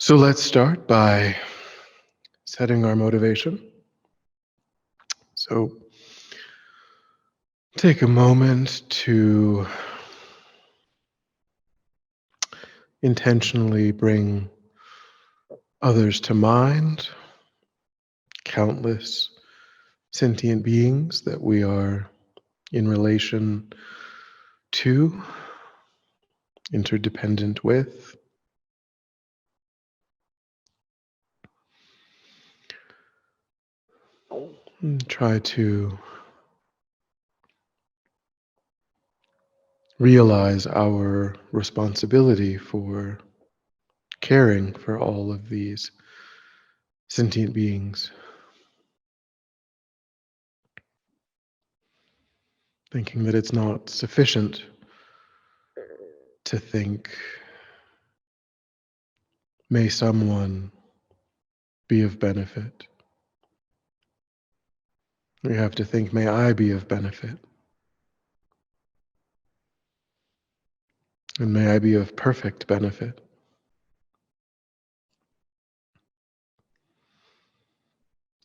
So let's start by setting our motivation. So take a moment to intentionally bring others to mind, countless sentient beings that we are in relation to, interdependent with. And try to realize our responsibility for caring for all of these sentient beings. Thinking that it's not sufficient to think, may someone be of benefit. We have to think, may I be of benefit? And may I be of perfect benefit?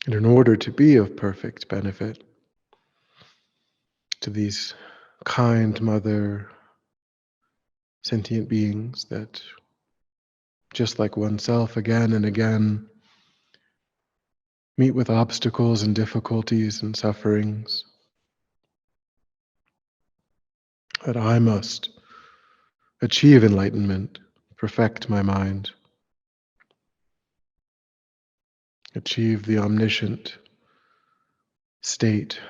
And in order to be of perfect benefit to these kind mother sentient beings that, just like oneself again and again, meet with obstacles and difficulties and sufferings, that I must achieve enlightenment, perfect my mind, achieve the omniscient state.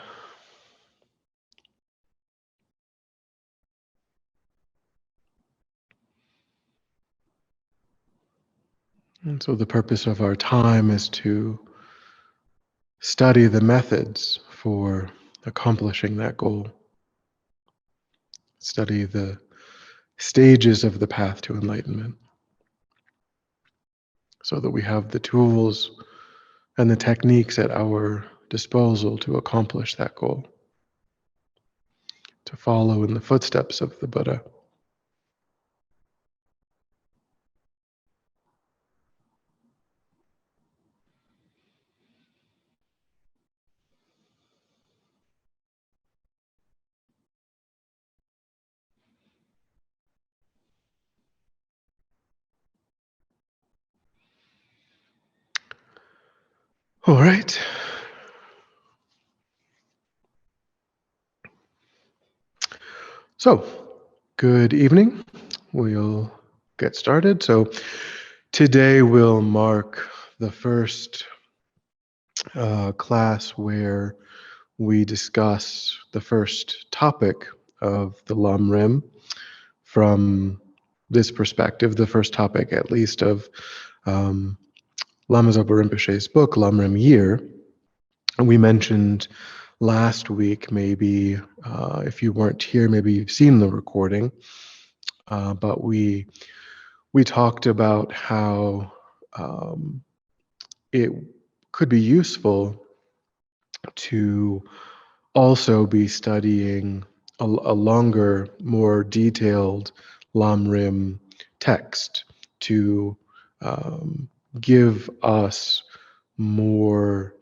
And so the purpose of our time is to study the methods for accomplishing that goal. Study the stages of the path to enlightenment, so that we have the tools and the techniques at our disposal to accomplish that goal, to follow in the footsteps of the Buddha. All right. So, good evening. We'll get started. So, today we'll mark the first class where we discuss the first topic of the Lamrim from this perspective, the first topic at least of Lama Zopa Rinpoche's book, Lamrim Year. And we mentioned last week, maybe if you weren't here, maybe you've seen the recording, but we talked about how it could be useful to also be studying a longer, more detailed Lamrim text to give us more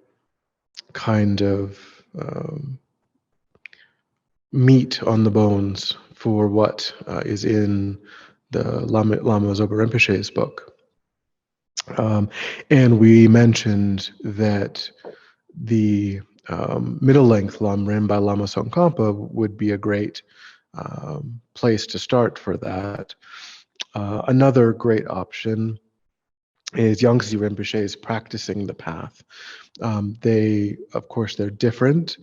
kind of meat on the bones for what is in the Lama Zopa Rinpoche's book. And we mentioned that the middle-length Lamrim by Lama Tsongkhapa would be a great place to start for that. Another great option is Yangtze Rinpoche's Practicing the Path. They, of course, they're different.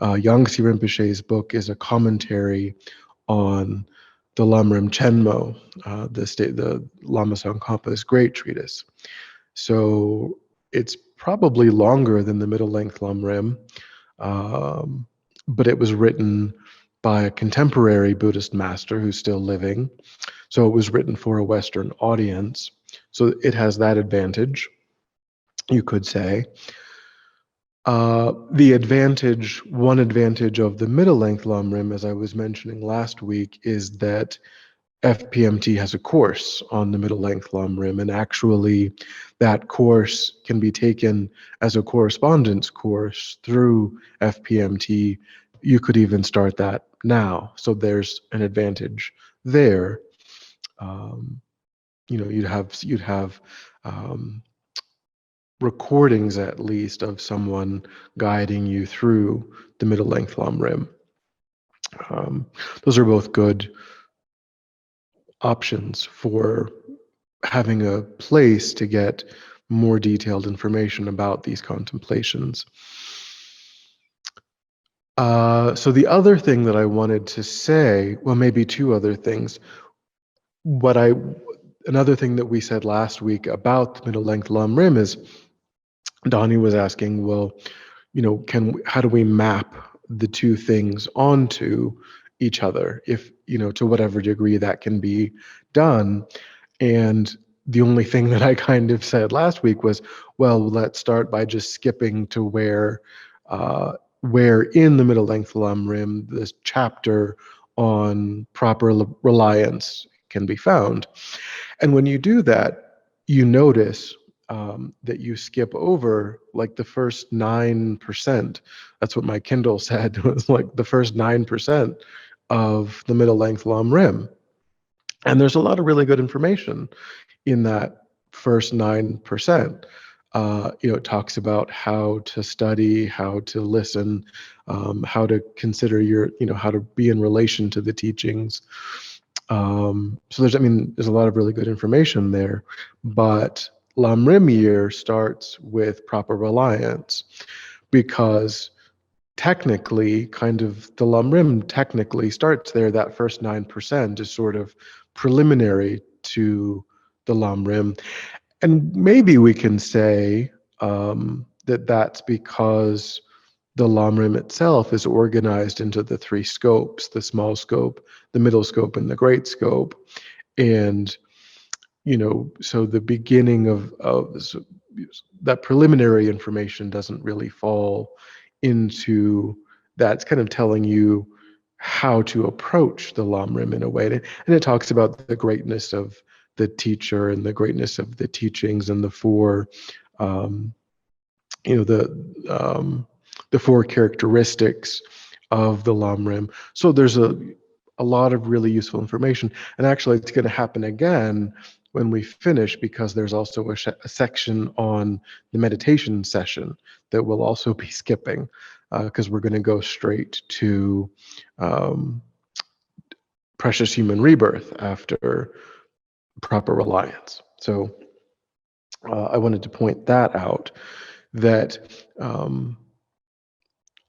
Yangtze Rinpoche's book is a commentary on the Lamrim Chenmo, the Lama Tsongkhapa's great treatise. So it's probably longer than the middle-length Lamrim, but it was written by a contemporary Buddhist master who's still living. So it was written for a Western audience. So it has that advantage, you could say. One advantage of the middle-length Lamrim, as I was mentioning last week, is that FPMT has a course on the middle length Lamrim, and actually that course can be taken as a correspondence course through FPMT. You could even start that now, so there's an advantage there. You'd have recordings at least of someone guiding you through the middle length Lamrim. Those are both good options for having a place to get more detailed information about these contemplations. So the other thing that I wanted to say, well, maybe two other things. Another thing that we said last week about the middle length Lamrim is Donnie was asking, well, how do we map the two things onto each other, if to whatever degree that can be done? And the only thing that I kind of said last week was, well, let's start by just skipping to where in the middle length Lamrim this chapter on proper reliance can be found. And when you do that, you notice that you skip over like the first 9%. That's what my Kindle said, was like the first 9% of the middle length Lamrim. And there's a lot of really good information in that first 9%. It talks about how to study, how to listen, how to consider how to be in relation to the teachings. So there's a lot of really good information there. But Lamrim Year starts with proper reliance, because technically, kind of the Lamrim technically starts there. That first 9% is sort of preliminary to the Lamrim. And maybe we can say that that's because the Lamrim itself is organized into the three scopes: the small scope, the middle scope, and the great scope. And so the beginning of that preliminary information doesn't really fall into that. It's kind of telling you how to approach the Lamrim in a way. And it talks about the greatness of the teacher and the greatness of the teachings and the four, the four characteristics of the Lamrim. So there's a lot of really useful information. And actually, it's going to happen again when we finish, because there's also a section on the meditation session that we'll also be skipping, because we're going to go straight to precious human rebirth after proper reliance. So I wanted to point that out, that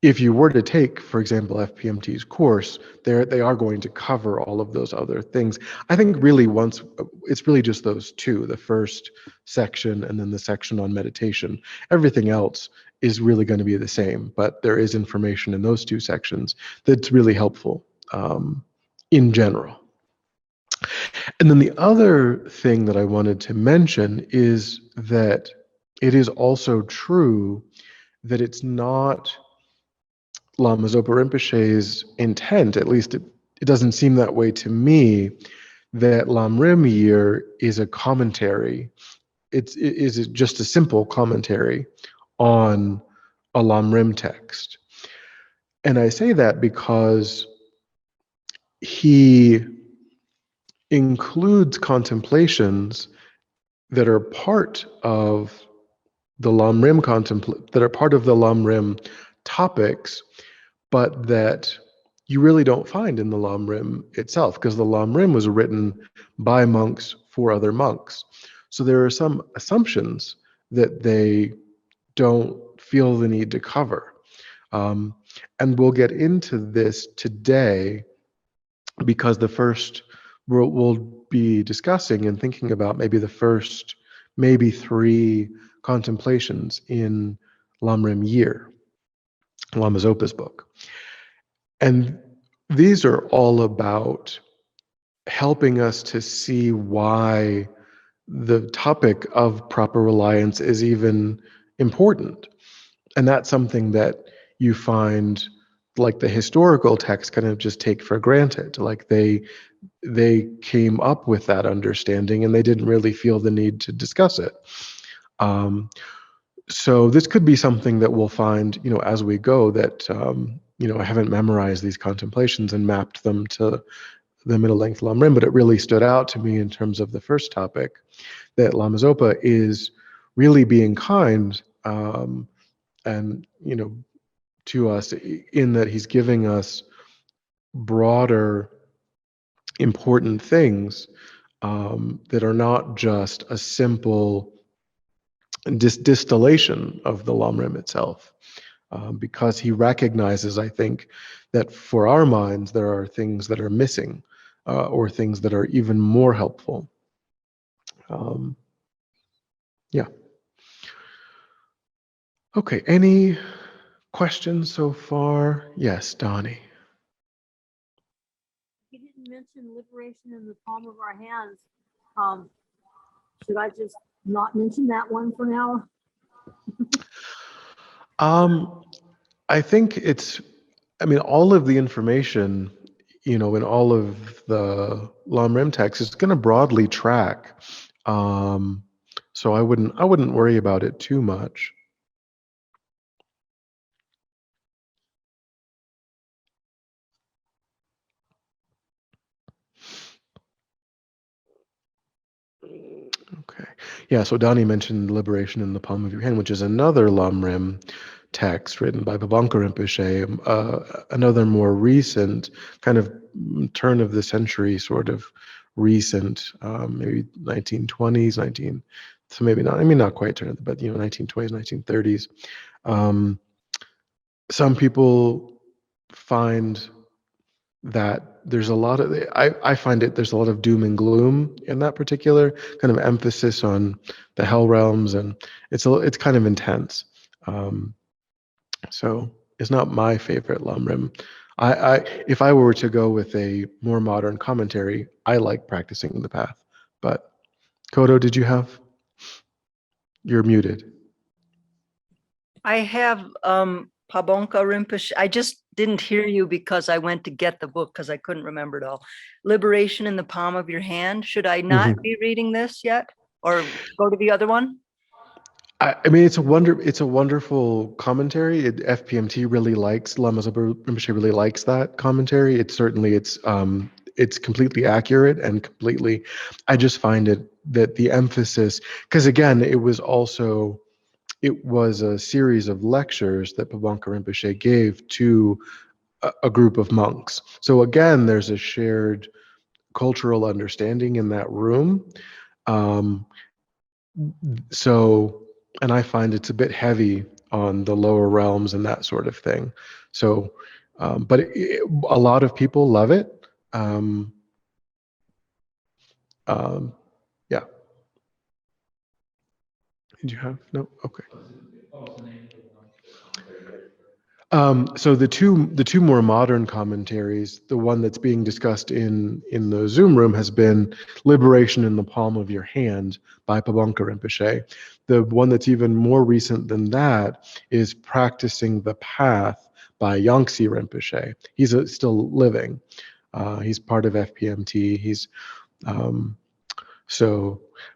if you were to take, for example, FPMT's course, they are going to cover all of those other things. I think really it's really just those two, the first section and then the section on meditation. Everything else is really going to be the same, but there is information in those two sections that's really helpful in general. And then the other thing that I wanted to mention is that it is also true that it's not Lama Zopa Rinpoche's intent, at least it doesn't seem that way to me, that Lamrim Year is a commentary. It is just a simple commentary on a Lamrim text. And I say that because he includes contemplations that are part of the Lamrim that are part of the Lamrim topics, but that you really don't find in the Lamrim itself, because the Lamrim was written by monks for other monks. So there are some assumptions that they don't feel the need to cover. And we'll get into this today, because we'll be discussing and thinking about maybe the first, maybe 3 contemplations in Lamrim Year, Lama Zopa's book. And these are all about helping us to see why the topic of proper reliance is even important. And that's something that you find, like the historical texts kind of just take for granted. Like they they came up with that understanding and they didn't really feel the need to discuss it. So this could be something that we'll find, as we go, that, I haven't memorized these contemplations and mapped them to the middle length Lamrim, but it really stood out to me in terms of the first topic, that Lama Zopa is really being kind, and, to us, in that he's giving us broader, important things, that are not just a simple distillation of the Lamrim itself, because he recognizes, I think, that for our minds there are things that are missing, or things that are even more helpful. Yeah. Okay. Any questions so far? Yes, Donnie. You didn't mention liberation in the palm of our hands. Should I just not mention that one for now? I think all of the information, in all of the Lamrim text is going to broadly track. So I wouldn't worry about it too much. Okay. Yeah, so Donnie mentioned Liberation in the Palm of Your Hand, which is another Lamrim text written by Bhavanka Rinpoche, another more recent, kind of turn of the century, sort of recent, maybe 1920s, so maybe not, not quite turn, but 1920s, 1930s. Some people find that there's a lot of, I find there's a lot of doom and gloom in that particular kind of emphasis on the hell realms, and it's kind of intense. So it's not my favorite Lamrim. If I were to go with a more modern commentary, I like Practicing the Path. But Kodo, did you have? You're muted. I have Pabonka Rinpoche. I just didn't hear you because I went to get the book because I couldn't remember it all. Liberation in the Palm of Your Hand. Should I not be reading this yet, or go to the other one? It's a wonderful commentary. FPMT really likes, Lama Zopa Rinpoche really likes that commentary. It's completely accurate and completely. I just find it that the emphasis, because again, it was a series of lectures that Pabonka Rinpoche gave to a group of monks. So again, there's a shared cultural understanding in that room. And I find it's a bit heavy on the lower realms and that sort of thing. So, but a lot of people love it. Yeah. Did you have? No? Okay. So the two more modern commentaries, the one that's being discussed in the Zoom room has been Liberation in the Palm of Your Hand by Pabonka Rinpoche. The one that's even more recent than that is Practicing the Path by Yangtze Rinpoche. He's still living. He's part of FPMT.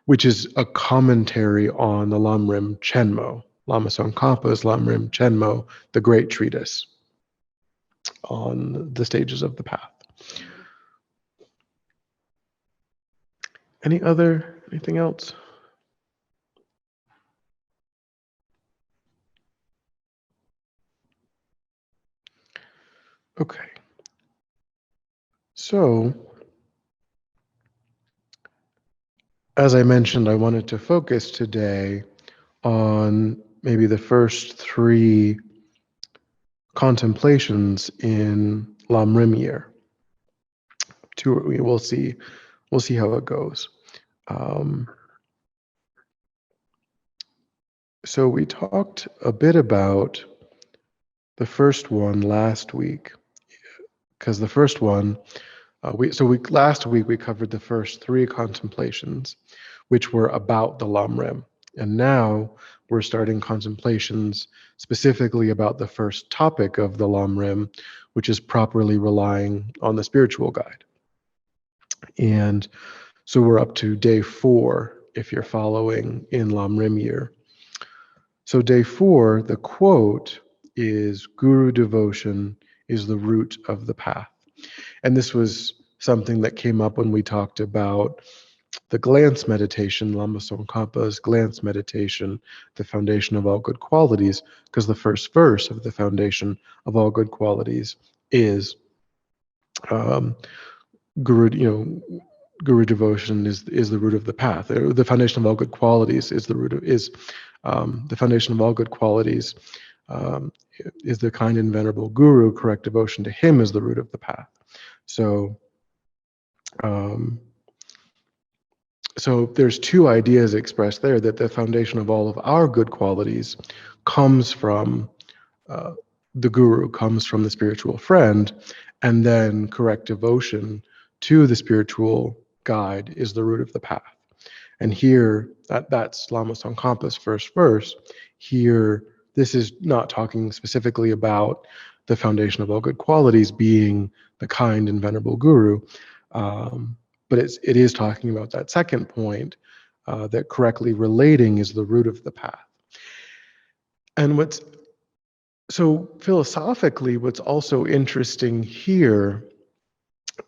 Which is a commentary on the Lamrim Chenmo. Lama Tsongkhapa's Lamrim Chenmo, the great treatise on the stages of the path. Anything else? Okay. So, as I mentioned, I wanted to focus today on maybe the first three contemplations in Lamrim Year. We'll see how it goes. So we talked a bit about the first one last week, because the first one, last week we covered the first three contemplations, which were about the Lamrim, and now we're starting contemplations specifically about the first topic of the Lamrim, which is properly relying on the spiritual guide. And so we're up to day 4 if you're following in Lamrim Year. So day 4, the quote is, "Guru devotion is the root of the path." And this was something that came up when we talked about the glance meditation, Lama Tsongkhapa's glance meditation, the foundation of all good qualities, because the first verse of the foundation of all good qualities is um, Guru, Guru devotion is the root of the path. The foundation of all good qualities is the foundation of all good qualities um, is the kind and venerable Guru. Correct devotion to him is the root of the path. So, so there's 2 ideas expressed there, that the foundation of all of our good qualities comes from the Guru, comes from the spiritual friend, and then correct devotion to the spiritual guide is the root of the path. And here, that's Lama Tsongkhapa's first verse. Here, this is not talking specifically about the foundation of all good qualities being the kind and venerable Guru, but it is talking about that second point, that correctly relating is the root of the path. And so philosophically, what's also interesting here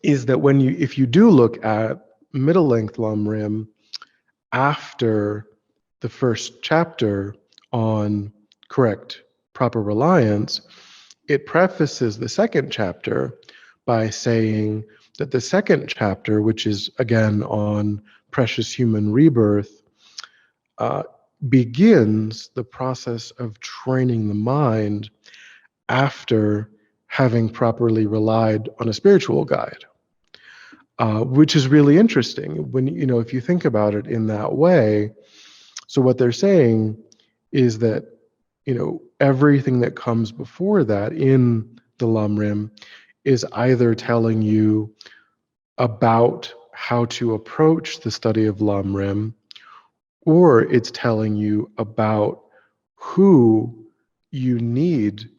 is that if you do look at middle length Lamrim after the first chapter on correct proper reliance, it prefaces the second chapter by saying that the second chapter, which is again on precious human rebirth, begins the process of training the mind after having properly relied on a spiritual guide, which is really interesting when, if you think about it in that way. So what they're saying is that, everything that comes before that in the Lamrim is either telling you about how to approach the study of Lamrim, or it's telling you about who you need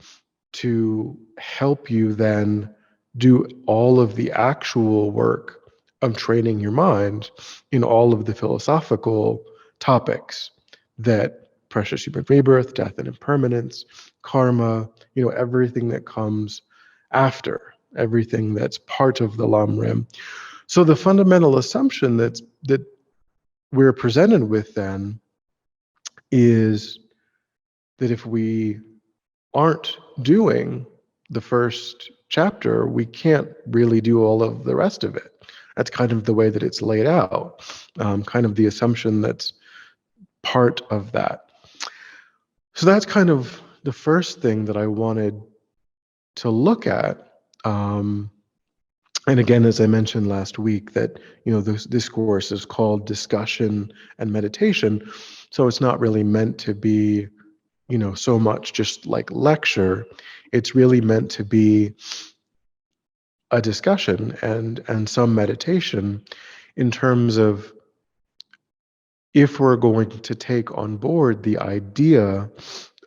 to help you then do all of the actual work of training your mind in all of the philosophical topics that precious human rebirth, death and impermanence, karma, everything that comes after, everything that's part of the Lamrim. So the fundamental assumption that we're presented with then is that if we aren't doing the first chapter, we can't really do all of the rest of it. That's kind of the way that it's laid out, kind of the assumption that's part of that. So that's kind of the first thing that I wanted to look at. And again, as I mentioned last week, that this course is called Discussion and Meditation, so it's not really meant to be so much just like lecture. It's really meant to be a discussion and some meditation in terms of, if we're going to take on board the idea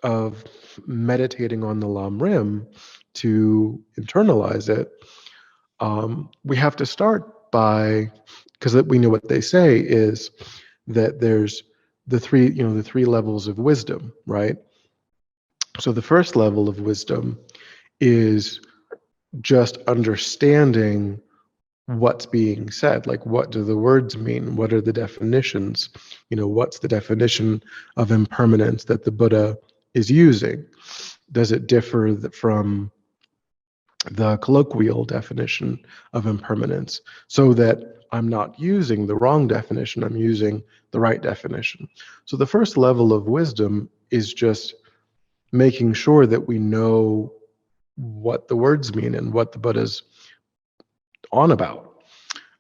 of meditating on the Lamrim to internalize it, we have to start by, because we know what they say is that there's the three levels of wisdom, right? So the first level of wisdom is just understanding what's being said. Like, what do the words mean? What are the definitions? What's the definition of impermanence that the Buddha is using? Does it differ from the colloquial definition of impermanence, so that I'm not using the wrong definition, I'm using the right definition? So the first level of wisdom is just making sure that we know what the words mean and what the Buddha's on about.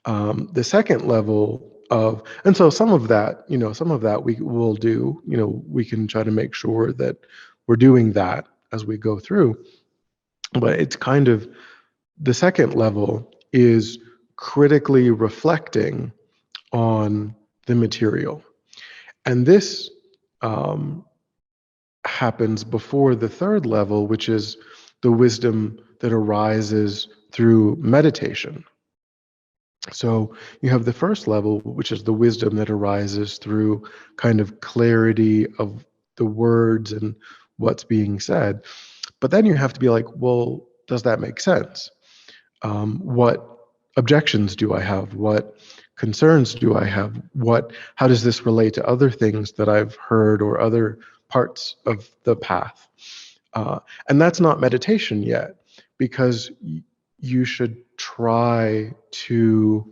The second level and so some of that we will do, we can try to make sure that we're doing that as we go through. But it's kind of, the second level is critically reflecting on the material. And this happens before the third level, which is the wisdom that arises through meditation. So you have the first level, which is the wisdom that arises through kind of clarity of the words and what's being said. But then you have to be like, well, does that make sense? What objections do I have? What concerns do I have? How does this relate to other things that I've heard or other parts of the path? And that's not meditation yet, because you should try to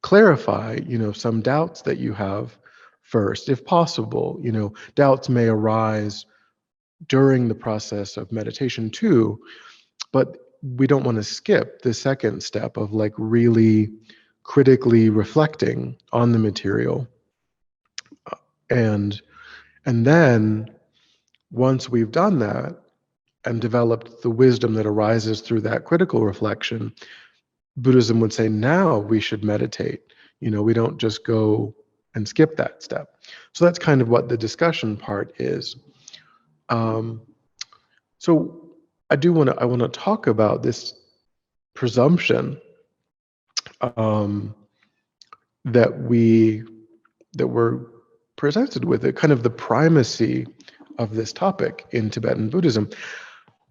clarify, some doubts that you have first, if possible. Doubts may arise during the process of meditation too, but we don't want to skip the second step of like really critically reflecting on the material. And then once we've done that and developed the wisdom that arises through that critical reflection, Buddhism would say now we should meditate. We don't just go and skip that step. So that's kind of what the discussion part is. So I want to talk about this presumption that we're presented with, it kind of the primacy of this topic in Tibetan Buddhism.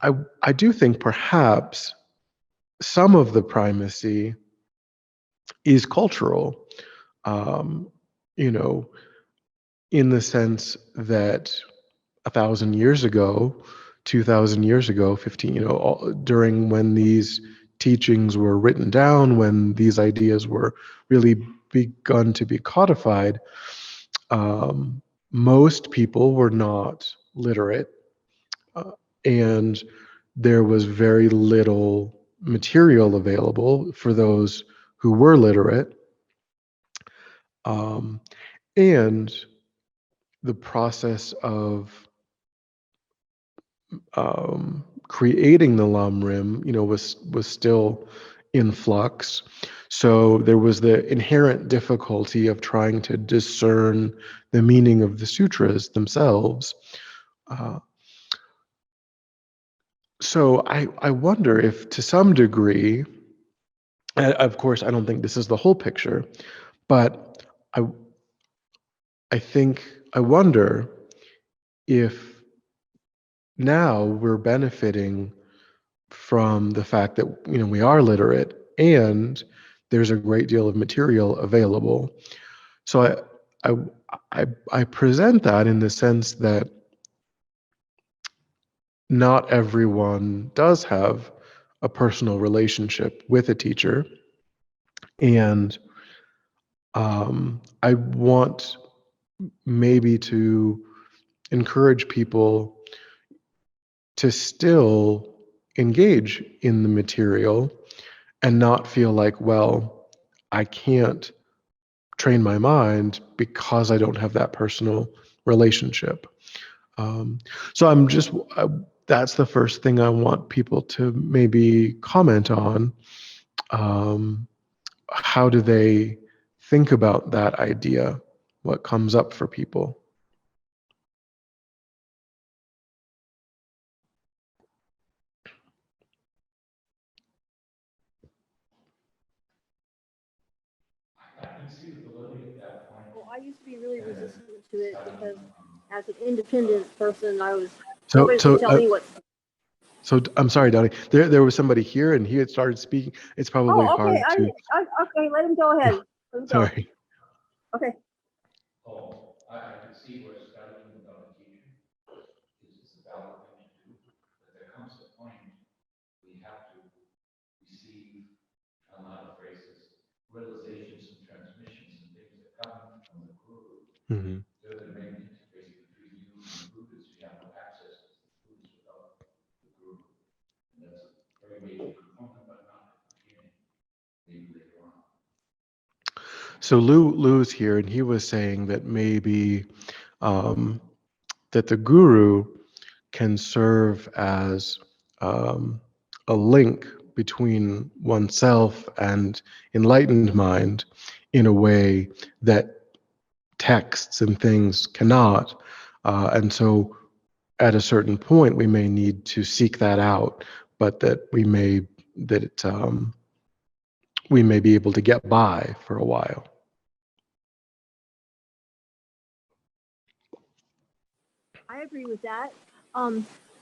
I do think perhaps some of the primacy is cultural, you know, in the sense that 1,000 years ago, 2,000 years ago, 15, during when these teachings were written down, when these ideas were really begun to be codified, most people were not literate, and there was very little material available for those who were literate. And the process of creating the Lamrim, was still in flux. So there was the inherent difficulty of trying to discern the meaning of the sutras themselves. So I wonder if, to some degree, of course, I don't think this is the whole picture, but I wonder if now we're benefiting from the fact that we are literate and there's a great deal of material available. So I present that in the sense that not everyone does have a personal relationship with a teacher, and I want maybe to encourage people to still engage in the material and not feel like, well, I can't train my mind because I don't have that personal relationship. So that's the first thing I want people to maybe comment on. How do they think about that idea? What comes up for people? Well, I used to be really resistant to it because as an independent person, So, nobody so, could tell uh, me what. so I'm sorry, Donnie. There was somebody here, and he had started speaking. It's probably Oh, okay. hard to. Okay, let him go ahead. Let him go. Sorry. Okay. Mhm. So Lou's here, and he was saying that maybe um, that the guru can serve as a link between oneself and enlightened mind in a way that texts and things cannot. And so at a certain point, we may need to seek that out, but that we may be able to get by for a while. I agree with that.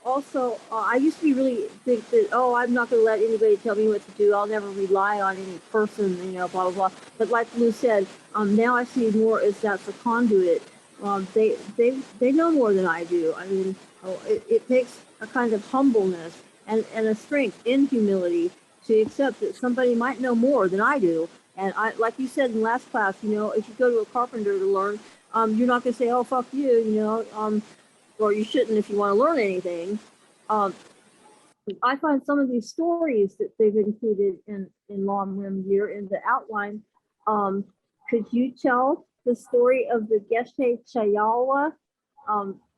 Also, I used to be really think that, oh, I'm not going to let anybody tell me what to do. I'll never rely on any person, blah blah blah. But like Lou said, now I see more as that's a conduit. They know more than I do. I mean, it takes a kind of humbleness and a strength in humility to accept that somebody might know more than I do. And I, like you said in last class, if you go to a carpenter to learn, you're not going to say, oh, fuck you, or you shouldn't if you want to learn anything. Um, I find some of these stories that they've included in Lamrim Year in the outline. Could you tell the story of the Yeshe Chayawa?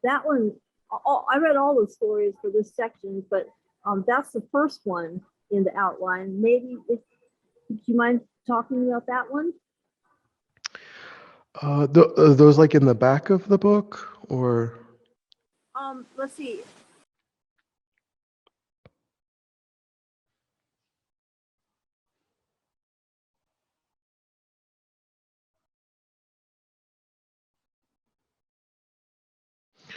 That one, I read all the stories for this section, but that's the first one in the outline. Maybe would you mind talking about that one? Those like in the back of the book, or? Let's see.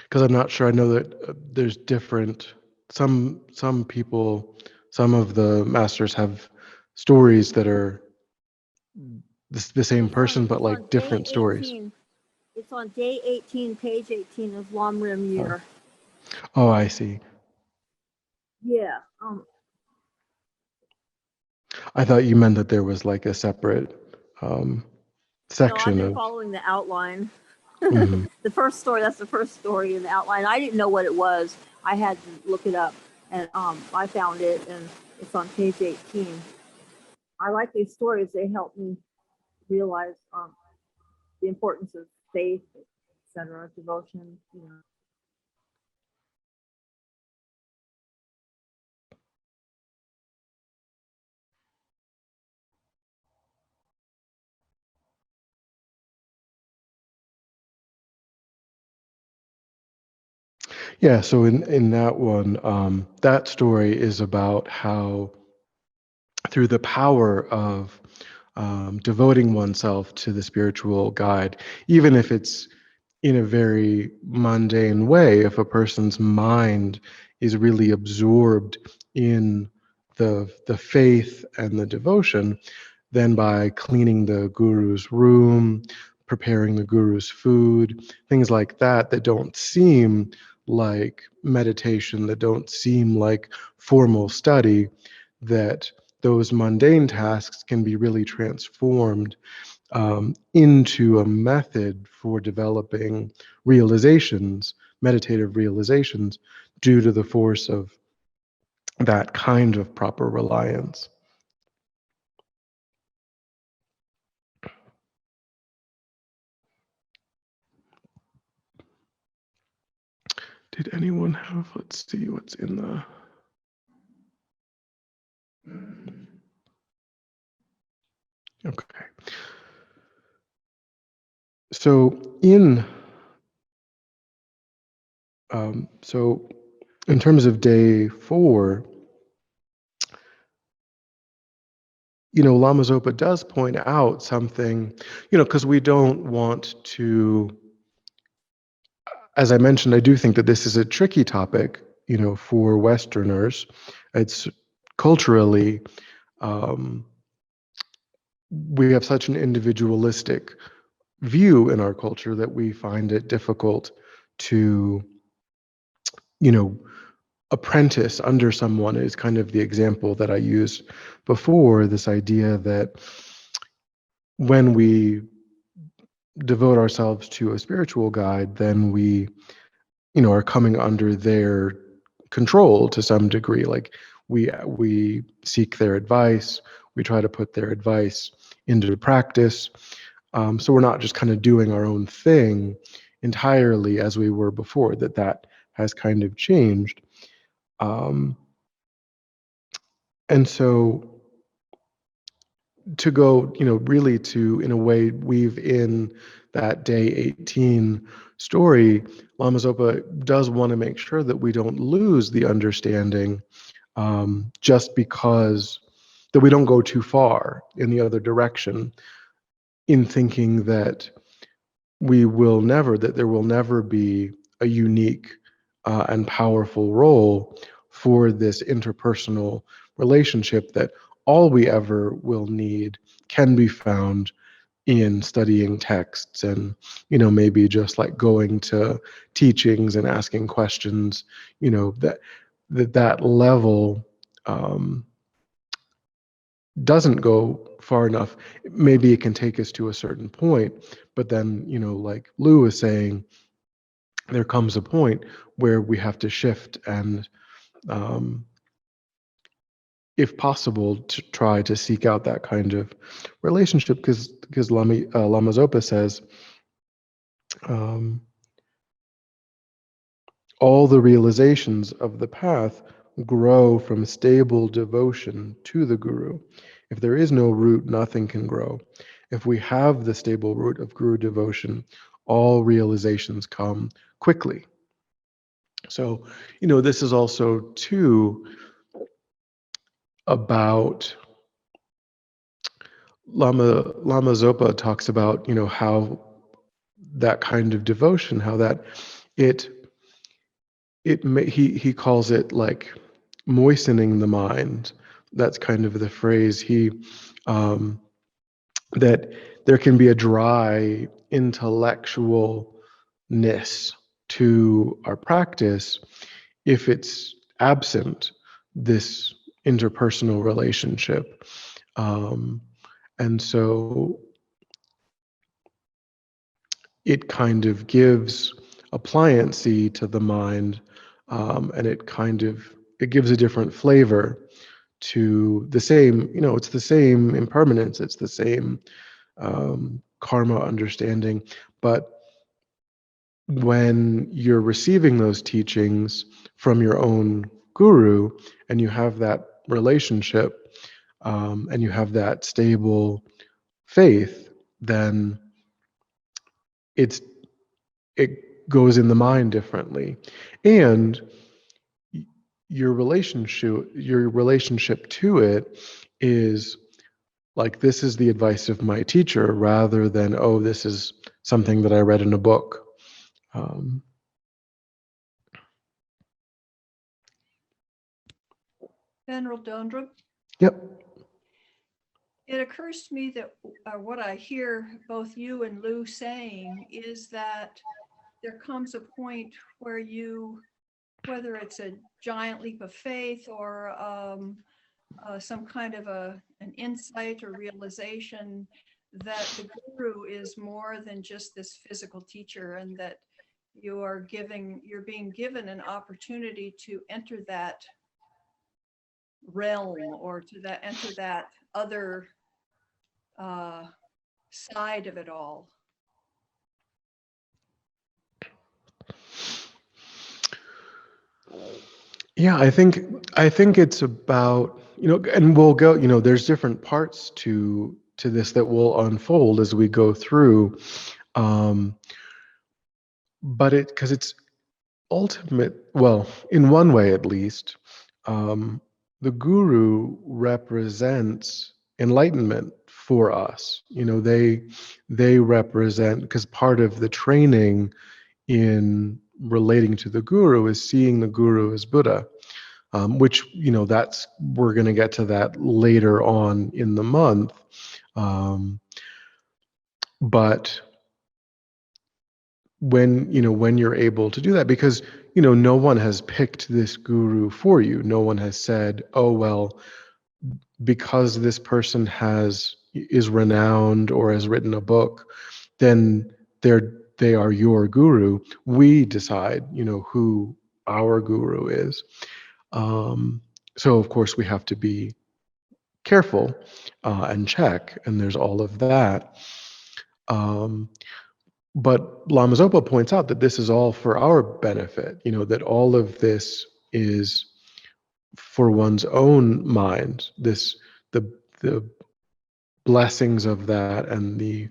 Because I'm not sure. I know that there's different. Some people, some of the masters have stories that are the same person, but like different stories. It's on day 18, page 18 of Lamrim Year. Oh, I see. Yeah. I thought you meant that there was like a separate No, I've section been of. following the outline. Mhm. The first story, that's the first story in the outline. I didn't know what it was. I had to look it up, and I found it, and it's on page 18. I like these stories. They help me realize the importance of faith, etc., devotion. Yeah. So in that one, that story is about how through the power of devoting oneself to the spiritual guide, even if it's in a very mundane way, if a person's mind is really absorbed in the faith and the devotion, then by cleaning the guru's room, preparing the guru's food, things like that that don't seem like meditation, that don't seem like formal study, that those mundane tasks can be really transformed into a method for developing realizations, meditative realizations, due to the force of that kind of proper reliance. Did anyone have, let's see what's in the. Okay. So in terms of day 4, Lama Zopa does point out something, because we don't want to, as I mentioned, I do think that this is a tricky topic, for Westerners. It's culturally, we have such an individualistic view in our culture that we find it difficult to, apprentice under someone is kind of the example that I used before, this idea that when we devote ourselves to a spiritual guide, then we, are coming under their control to some degree. Like we seek their advice, we try to put their advice into practice. So we're not just kind of doing our own thing entirely as we were before, that has kind of changed. And so to go, really to, in a way, weave in that day 18 story, Lama Zopa does want to make sure that we don't lose the understanding just because that we don't go too far in the other direction in thinking that there will never be a unique and powerful role for this interpersonal relationship, that all we ever will need can be found in studying texts, and maybe just like going to teachings and asking questions, that level doesn't go far enough. Maybe it can take us to a certain point, but then like Lou was saying, there comes a point where we have to shift and if possible, to try to seek out that kind of relationship, because Lama Zopa says, all the realizations of the path grow from stable devotion to the Guru. If there is no root, nothing can grow. If we have the stable root of Guru devotion, all realizations come quickly. So, this is also too about Lama Zopa talks about, how that kind of devotion, how that he calls it like moistening the mind. That's kind of the phrase that there can be a dry intellectualness to our practice if it's absent this interpersonal relationship. And so it kind of gives a pliancy to the mind, and it gives a different flavor to the same, it's the same impermanence, it's the same karma understanding. But when you're receiving those teachings from your own guru, and you have that relationship, and you have that stable faith, then it goes in the mind differently, and your relationship to it is like, this is the advice of my teacher, rather than, oh, this is something that I read in a book. Venerable Dondrub, Yep. it occurs to me that what I hear both you and Lou saying is that there comes a point where whether it's a giant leap of faith or some kind of an insight or realization, that the guru is more than just this physical teacher, and that you're being given an opportunity to enter that realm, or to enter that other side of it all. Yeah, I think it's about, and we'll go, there's different parts to this that will unfold as we go through, but because it's ultimate, well, in one way at least, the guru represents enlightenment for us. They represent, because part of the training in relating to the guru is seeing the guru as Buddha, which we're going to get to that later on in the month, but when you're able to do that, because no one has picked this guru for you, no one has said, oh well, because this person is renowned or has written a book, then they are your guru. We decide who our guru is. So of course we have to be careful and check, and there's all of that. But Lama Zopa points out that this is all for our benefit, that all of this is for one's own mind. The blessings of that, and the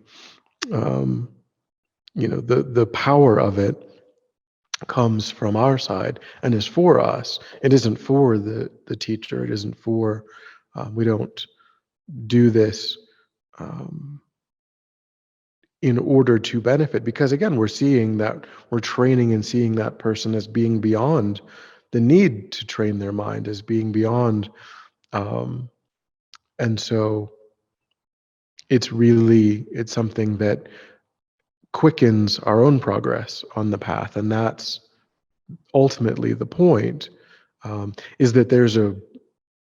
power of it comes from our side and is for us. It isn't for the teacher. It isn't for, we don't do this um, in order to benefit, because again, we're seeing that, we're training and seeing that person as being beyond the need to train their mind, as being beyond, and so it's something that quickens our own progress on the path, and that's ultimately the point, is that there's a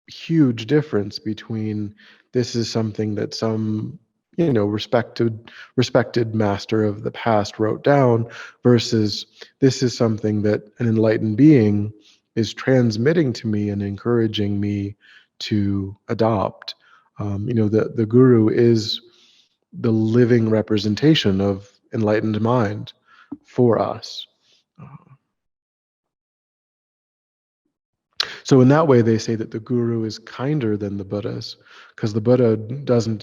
huge difference between this is something that some respected master of the past wrote down versus this is something that an enlightened being is transmitting to me and encouraging me to adopt. The guru is the living representation of enlightened mind for us. So in that way, they say that the guru is kinder than the Buddhas, because the Buddha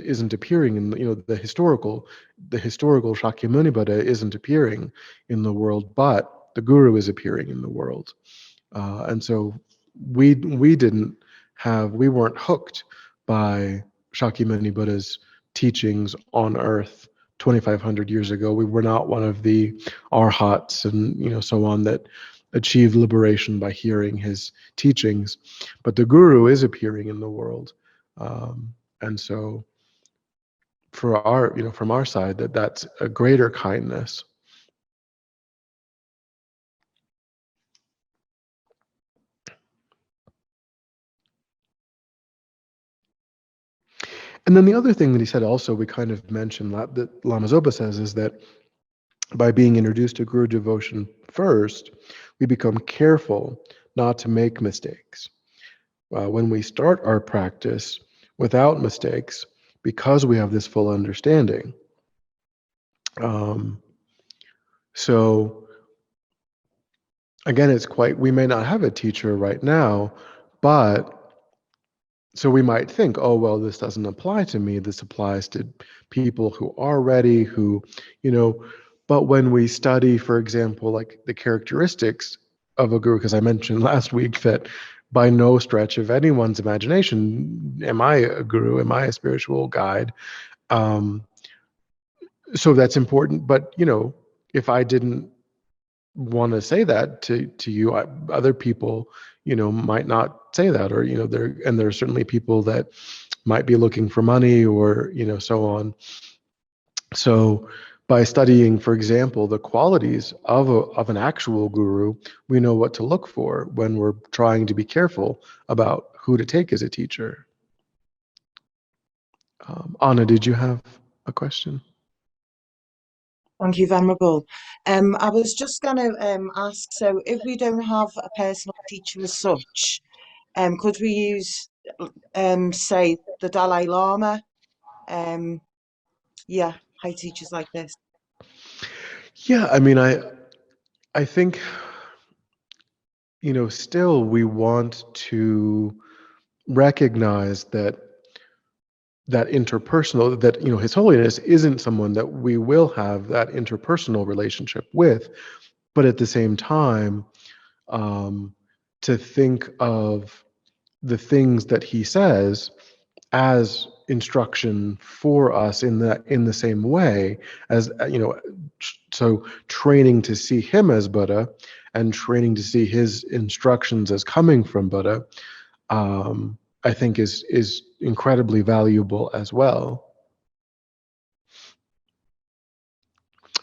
isn't appearing in the historical Shakyamuni Buddha isn't appearing in the world, but the guru is appearing in the world, and so we weren't hooked by Shakyamuni Buddha's teachings on earth 2,500 years ago. We were not one of the arhats and so on that achieved liberation by hearing his teachings, but the guru is appearing in the world, and so for our from our side, that's a greater kindness. And then the other thing that he said also, we kind of mentioned that Lama Zopa says, is that by being introduced to Guru devotion first, we become careful not to make mistakes. When we start our practice without mistakes, because we have this full understanding. So again, we may not have a teacher right now, but so we might think, oh, well, this doesn't apply to me. This applies to people who are ready, but when we study, for example, like the characteristics of a guru, because I mentioned last week that by no stretch of anyone's imagination am I a guru, am I a spiritual guide. So that's important. But, if I didn't want to say that to you, other people might not say that, or there are certainly people that might be looking for money, or so on. So by studying, for example, the qualities of an actual guru, we know what to look for when we're trying to be careful about who to take as a teacher. Anna, did you have a question? Thank you, Venerable. I was just going to ask, so if we don't have a personal teacher as such, could we use, say, the Dalai Lama? High teachers like this. Yeah, I mean, I think, still we want to recognize that interpersonal, that His Holiness isn't someone that we will have that interpersonal relationship with, but at the same time, to think of the things that he says as instruction for us in the same way as so training to see him as Buddha and training to see his instructions as coming from Buddha, I think is incredibly valuable as well.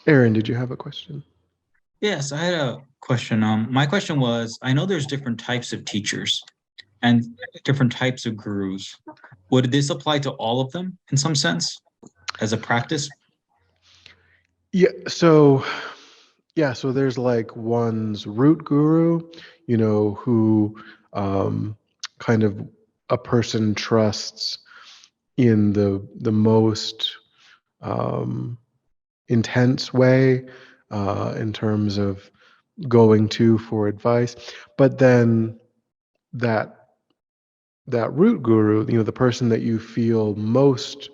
Aaron, did you have a question? Yes, I had a question. My question was, I know there's different types of teachers and different types of gurus. Would this apply to all of them in some sense as a practice? Yeah, so there's like one's root guru, who kind of a person trusts in the most intense way, in terms of going to for advice. But then that root guru, the person that you feel most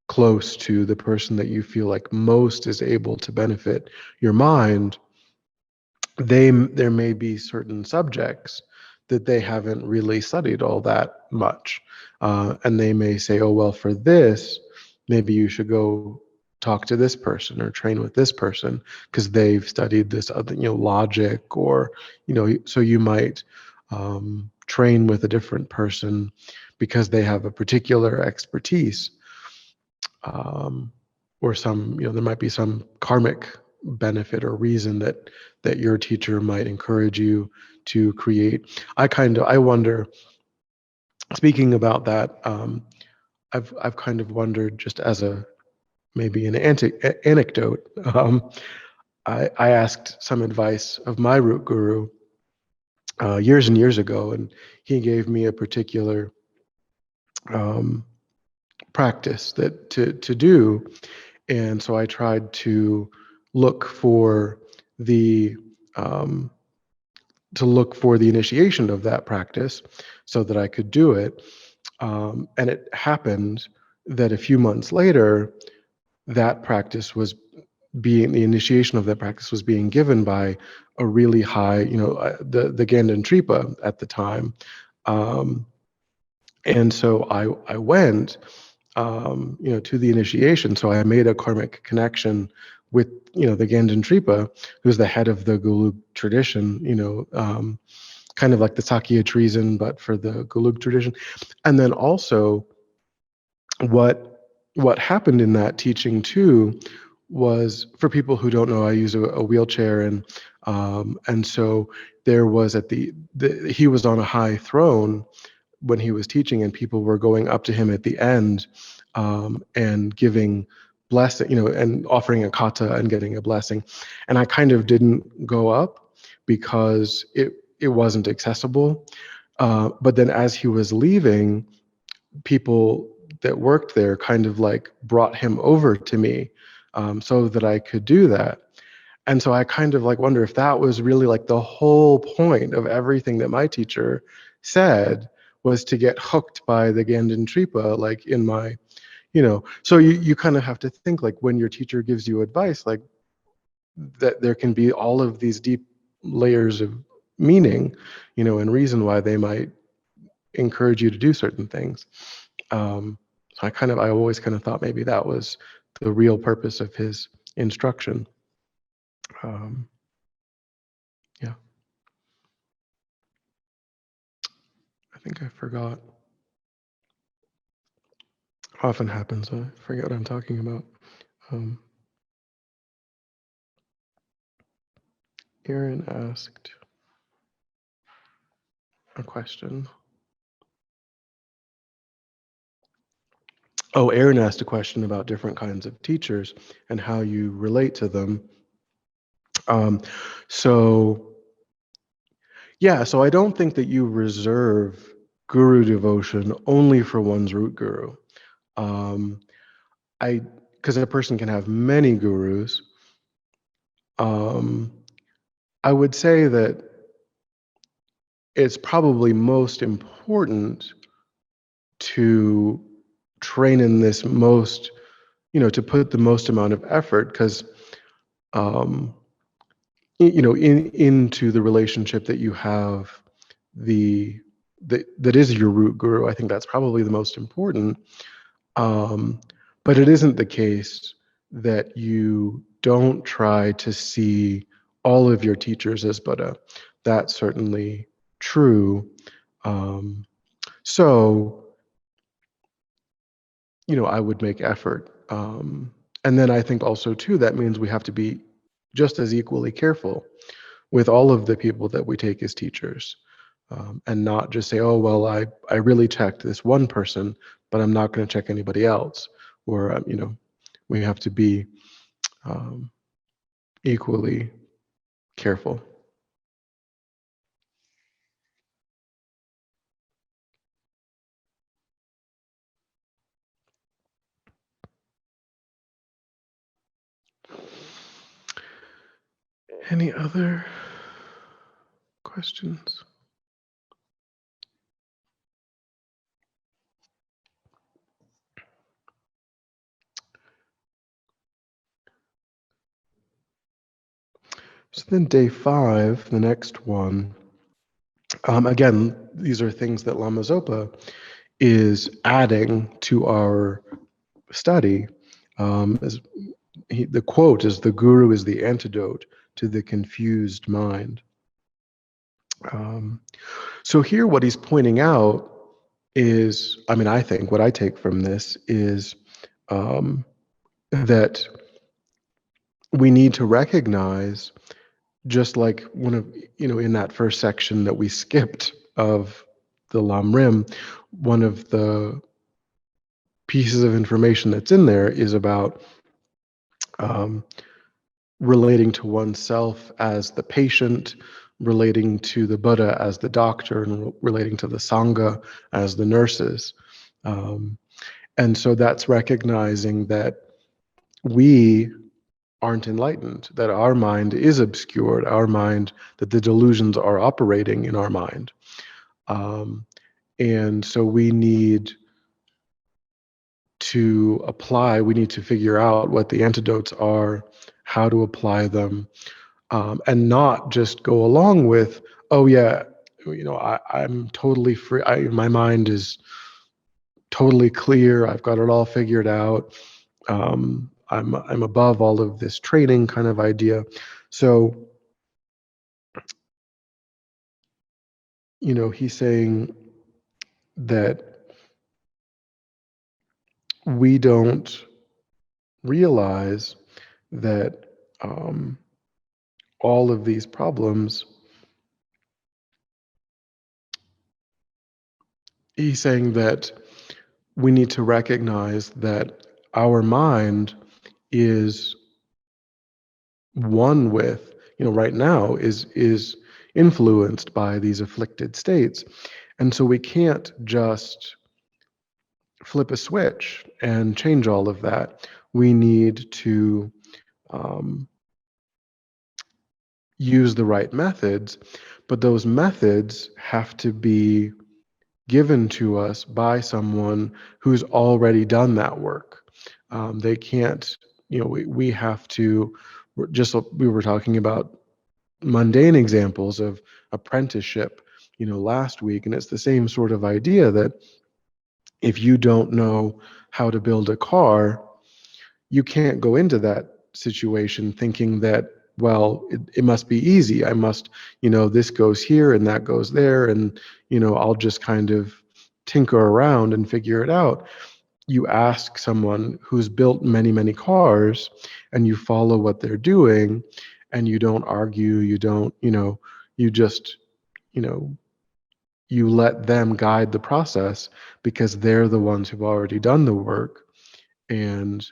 close to, the person that you feel like most is able to benefit your mind, there may be certain subjects that they haven't really studied all that much. And they may say, oh, well, for this, maybe you should go talk to this person or train with this person because they've studied this other, logic, or, so you might train with a different person because they have a particular expertise. Or some, there might be some karmic benefit or reason that your teacher might encourage you to create. I wonder, speaking about that, I've kind of wondered, just as a maybe an anecdote. I asked some advice of my root guru years and years ago, and he gave me a particular practice that to do. And so I tried to look for the initiation of that practice so that I could do it. And it happened that a few months later, the initiation of that practice was being given by a really high, the Ganden Tripa at the time. And so I went, to the initiation. So I made a karmic connection with, the Ganden Tripa, who's the head of the Gulug tradition, kind of like the Sakya treason, but for the Gulug tradition. And then also what happened in that teaching too was, for people who don't know, I use a wheelchair, and so there was he was on a high throne when he was teaching, and people were going up to him at the end and giving blessing, and offering a kata and getting a blessing. And I kind of didn't go up because it wasn't accessible. But then as he was leaving, people that worked there kind of like brought him over to me so that I could do that. And so I kind of like wonder if that was really like the whole point of everything that my teacher said, was to get hooked by the Ganden Tripa, like in my, so you kind of have to think, like, when your teacher gives you advice, like that there can be all of these deep layers of meaning, and reason why they might encourage you to do certain things. So I always kind of thought maybe that was the real purpose of his instruction. Yeah. I think I forgot. Often happens. I forget what I'm talking about. Aaron asked a question. Oh, Aaron asked a question about different kinds of teachers and how you relate to them. So I don't think that you reserve guru devotion only for one's root guru. Because a person can have many gurus. I would say that it's probably most important to train in this most, to put the most amount of effort, because into the relationship that you have, that is your root guru. I think that's probably the most important. But it isn't the case that you don't try to see all of your teachers as Buddha. That's certainly true. So, I would make effort. And then I think also too, that means we have to be just as equally careful with all of the people that we take as teachers, and not just say, oh, well, I really checked this one person, but I'm not going to check anybody else. Or, we have to be equally careful. Any other questions? So then day 5, the next one, Again, these are things that Lama Zopa is adding to our study. The quote is, "The guru is the antidote to the confused mind." So here, what he's pointing out is, I mean, I think what I take from this is that we need to recognize, just like one of, in that first section that we skipped of the Lamrim, one of the pieces of information that's in there is about relating to oneself as the patient, relating to the Buddha as the doctor, and relating to the Sangha as the nurses. And so that's recognizing that we aren't enlightened, that our mind is obscured, that the delusions are operating in our mind. And so we need to figure out what the antidotes are, how to apply them, and not just go along with, oh yeah, I'm totally free. My mind is totally clear. I've got it all figured out. I'm above all of this training kind of idea. So, he's saying that we don't realize that all of these problems, he's saying that we need to recognize that our mind is one with, right now is influenced by these afflicted states. And so we can't just flip a switch and change all of that. We need to use the right methods, but those methods have to be given to us by someone who's already done that work. They can't, we have to, we were talking about mundane examples of apprenticeship, last week, and it's the same sort of idea that if you don't know how to build a car, you can't go into that situation thinking that, well, it must be easy. I must, this goes here and that goes there, and, I'll just kind of tinker around and figure it out. You ask someone who's built many, many cars, and you follow what they're doing, and you don't argue, you don't, you just, you let them guide the process because they're the ones who've already done the work, and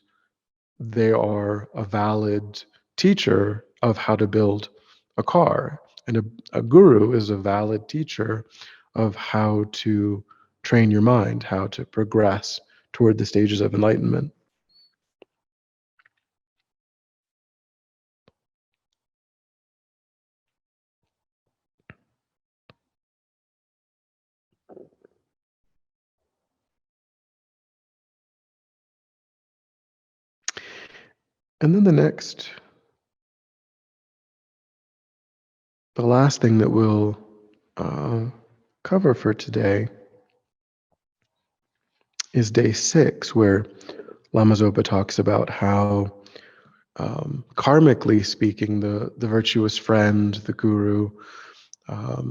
they are a valid teacher of how to build a car. And a guru is a valid teacher of how to train your mind, how to progress toward the stages of enlightenment. And then the last thing that we'll cover for today is day 6, where Lama Zopa talks about how, karmically speaking, the virtuous friend, the guru,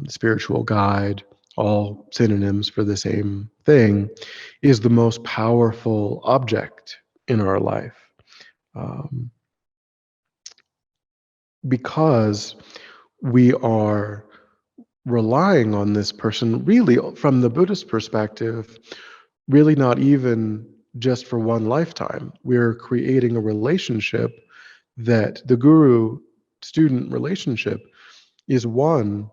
spiritual guide, all synonyms for the same thing, is the most powerful object in our life. Because we are relying on this person, really, from the Buddhist perspective, really not even just for one lifetime. We're creating a relationship that the guru-student relationship is one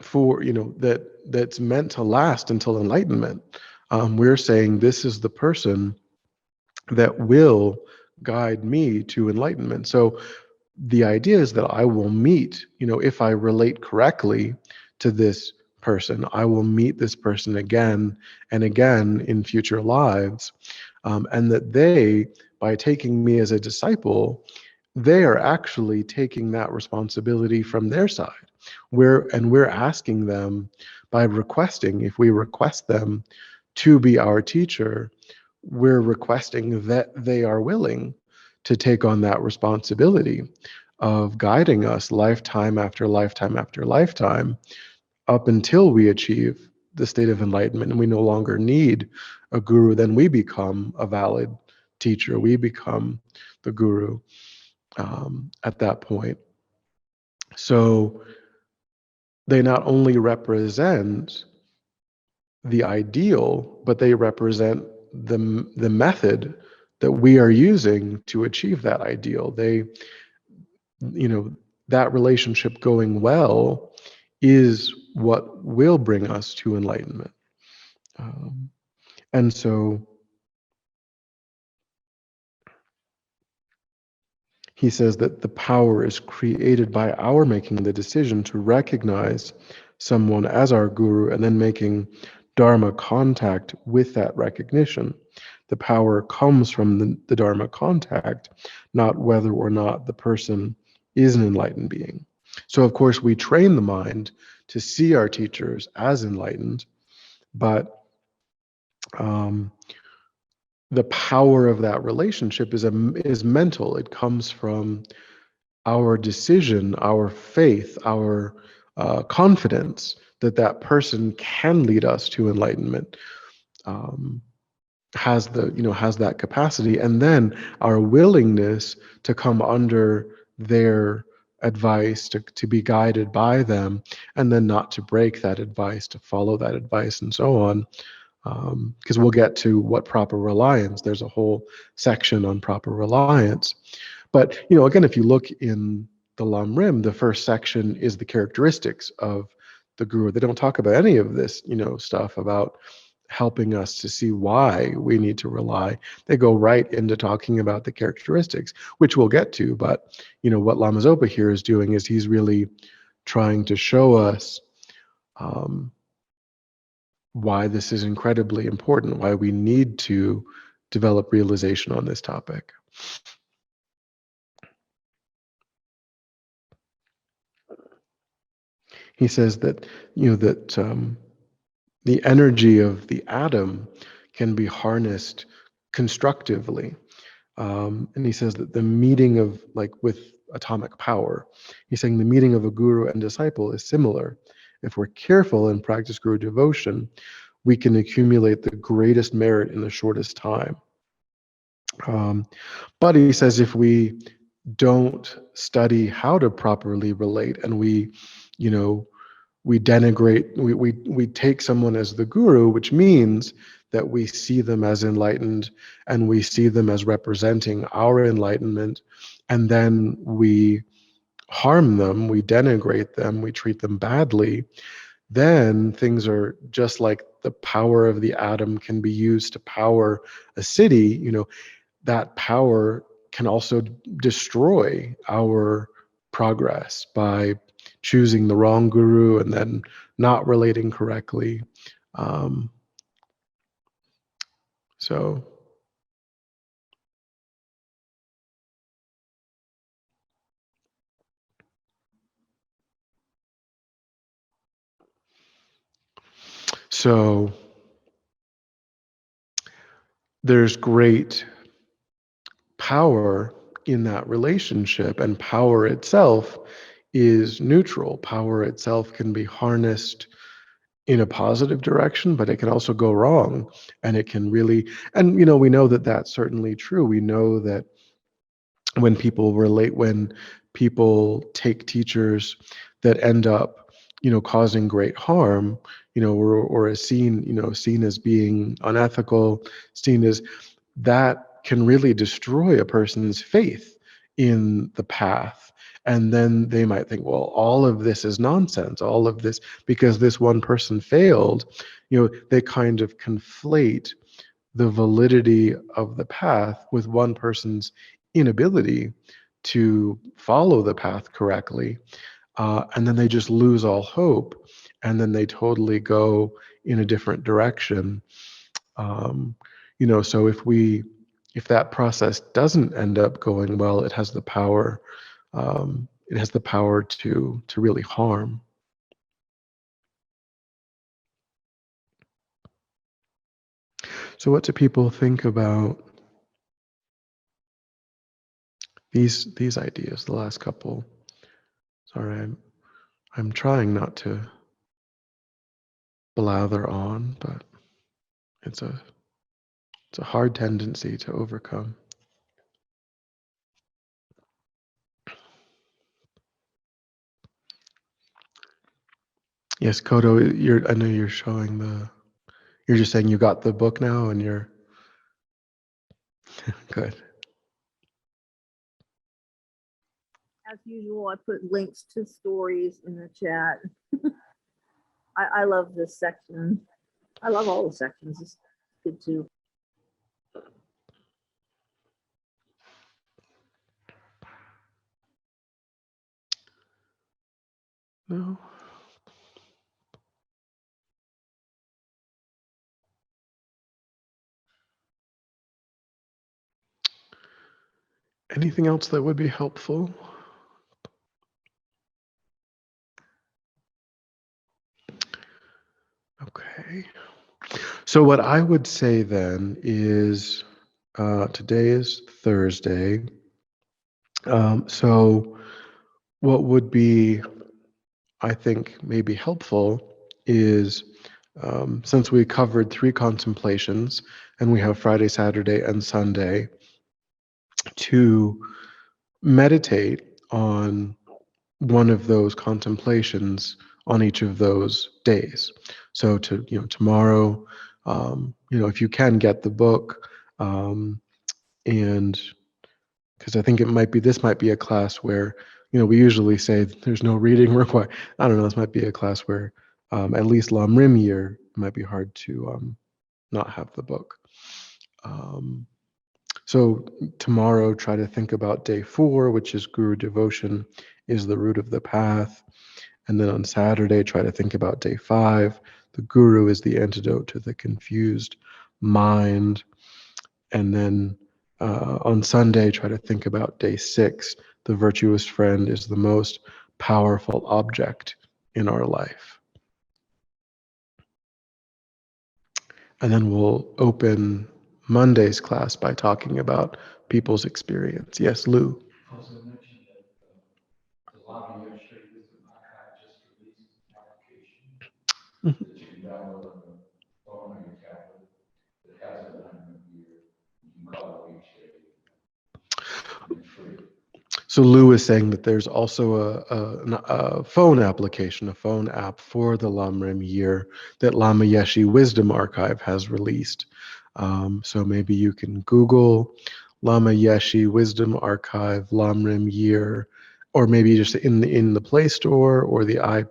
for, that's meant to last until enlightenment. We're saying this is the person that will guide me to enlightenment. So the idea is that I will meet, if I relate correctly to this person, I will meet this person again and again in future lives. And that they, by taking me as a disciple, they are actually taking that responsibility from their side. We're asking them by requesting, if we request them to be our teacher, we're requesting that they are willing to take on that responsibility of guiding us lifetime after lifetime after lifetime up until we achieve the state of enlightenment and we no longer need a guru. Then we become a valid teacher. We become the guru at that point. So they not only represent the ideal, but they represent the method that we are using to achieve that ideal. They, that relationship going well is what will bring us to enlightenment. And so he says that the power is created by our making the decision to recognize someone as our guru and then making Dharma contact with that recognition. The power comes from the Dharma contact, not whether or not the person is an enlightened being. So, of course, we train the mind to see our teachers as enlightened, but the power of that relationship is mental. It comes from our decision, our faith, our confidence that that person can lead us to enlightenment, has that capacity, and then our willingness to come under their advice, to be guided by them, and then not to break that advice, to follow that advice, and so on. Because we'll get to what proper reliance. There's a whole section on proper reliance. But again, if you look in the Lamrim, the first section is the characteristics of the guru. They don't talk about any of this, stuff about helping us to see why we need to rely. They go right into talking about the characteristics, which we'll get to. But what Lama Zopa here is doing is he's really trying to show us why this is incredibly important, why we need to develop realization on this topic. He says that the energy of the atom can be harnessed constructively, and he says that the meeting of, with atomic power, he's saying the meeting of a guru and disciple is similar. If we're careful and practice guru devotion, we can accumulate the greatest merit in the shortest time. But he says if we don't study how to properly relate, and we denigrate, we take someone as the guru, which means that we see them as enlightened and we see them as representing our enlightenment, and then we harm them, we denigrate them, we treat them badly, then things are just like the power of the atom can be used to power a city. That power can also destroy our progress by choosing the wrong guru and then not relating correctly. So there's great power in that relationship, and power itself is neutral. Power itself can be harnessed in a positive direction, but it can also go wrong, and it can really, and we know that that's certainly true. We know that when people take teachers that end up causing great harm, or is seen as being unethical, seen as, that can really destroy a person's faith in the path. And then they might think, well, all of this is nonsense, all of this, because this one person failed. They kind of conflate the validity of the path with one person's inability to follow the path correctly. And then they just lose all hope, and then they totally go in a different direction. So if we if that process doesn't end up going well, it has the power. It has the power to really harm. So, what do people think about these ideas? The last couple. Sorry, I'm trying not to blather on, but it's a hard tendency to overcome. Yes, Kodo, I know you're showing you're just saying you got the book now and you're good. As usual, I put links to stories in the chat. I love this section. I love all the sections. It's good too. No. Anything else that would be helpful? Okay. So what I would say then is today is Thursday. So what would be, I think, maybe helpful is since we covered 3 contemplations and we have Friday, Saturday, and Sunday to meditate on one of those contemplations on each of those days. So tomorrow, if you can get the book, and because I think this might be a class where, we usually say there's no reading required. I don't know, this might be a class where at least Lamrim Year might be hard to not have the book. So tomorrow, try to think about day 4, which is Guru Devotion is the root of the path. And then on Saturday, try to think about day 5. The Guru is the antidote to the confused mind. And then on Sunday, try to think about day 6. The virtuous friend is the most powerful object in our life. And then we'll open Monday's class by talking about people's experience. Yes, Lou. Also mentioned that the Lama Yeshe Wisdom Archive just released an application that you can download on the phone or your tablet that has a Enlightenment Year. You can call it Yeshe. And it's free. So Lou is saying that there's also a phone application, a phone app for the Lamrim Year that Lama Yeshe Wisdom Archive has released. So maybe you can Google Lama Yeshe Wisdom Archive Lamrim Year, or maybe just in the Play Store or the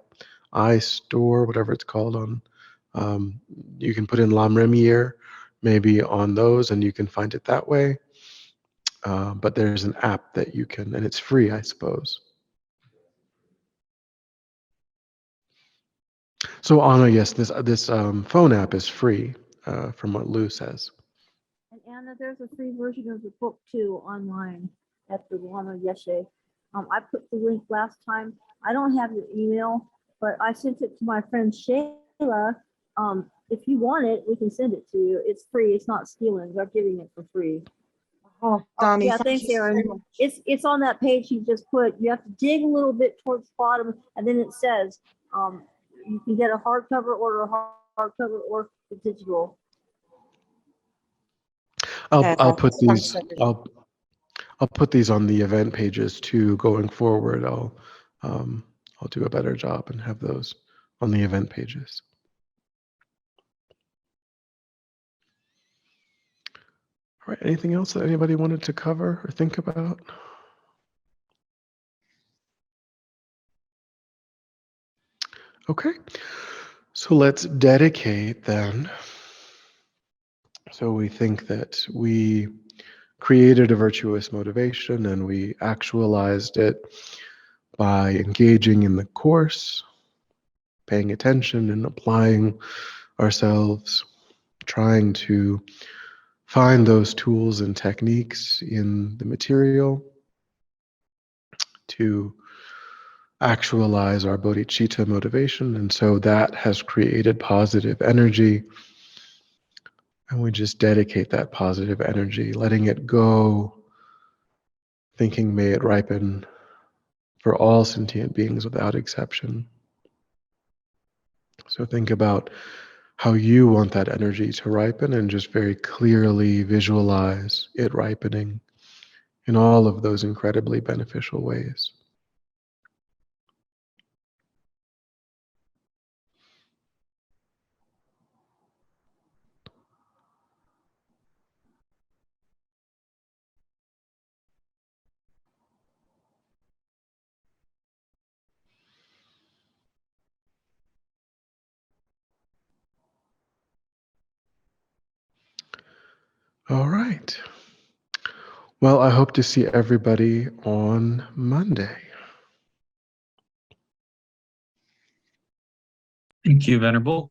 iStore, whatever it's called on. You can put in Lamrim Year, maybe on those, and you can find it that way. But there's an app that you can, and it's free, I suppose. So Anna, yes, this phone app is free, from what Lou says. And Anna, there's a free version of the book too online at the Lama Yeshe. I put the link last time. I don't have your email, but I sent it to my friend Shayla. If you want it, we can send it to you. It's free. It's not stealing. We're giving it for free. Oh, Danny, Yeah, thank thanks, you so Aaron. much. It's on that page you just put. You have to dig a little bit towards the bottom, and then it says you can get a hardcover or hardcover or the digital. I'll put Perfect. these. Thanks, everyone. I'll put these on the event pages too. Going forward, I'll do a better job and have those on the event pages. All right. Anything else that anybody wanted to cover or think about? Okay. So let's dedicate then. So we think that we created a virtuous motivation and we actualized it by engaging in the course, paying attention and applying ourselves, trying to find those tools and techniques in the material to actualize our bodhicitta motivation. And so that has created positive energy. And we just dedicate that positive energy, letting it go, thinking, may it ripen for all sentient beings without exception. So think about how you want that energy to ripen and just very clearly visualize it ripening in all of those incredibly beneficial ways. All right. Well, I hope to see everybody on Monday. Thank you, Venerable.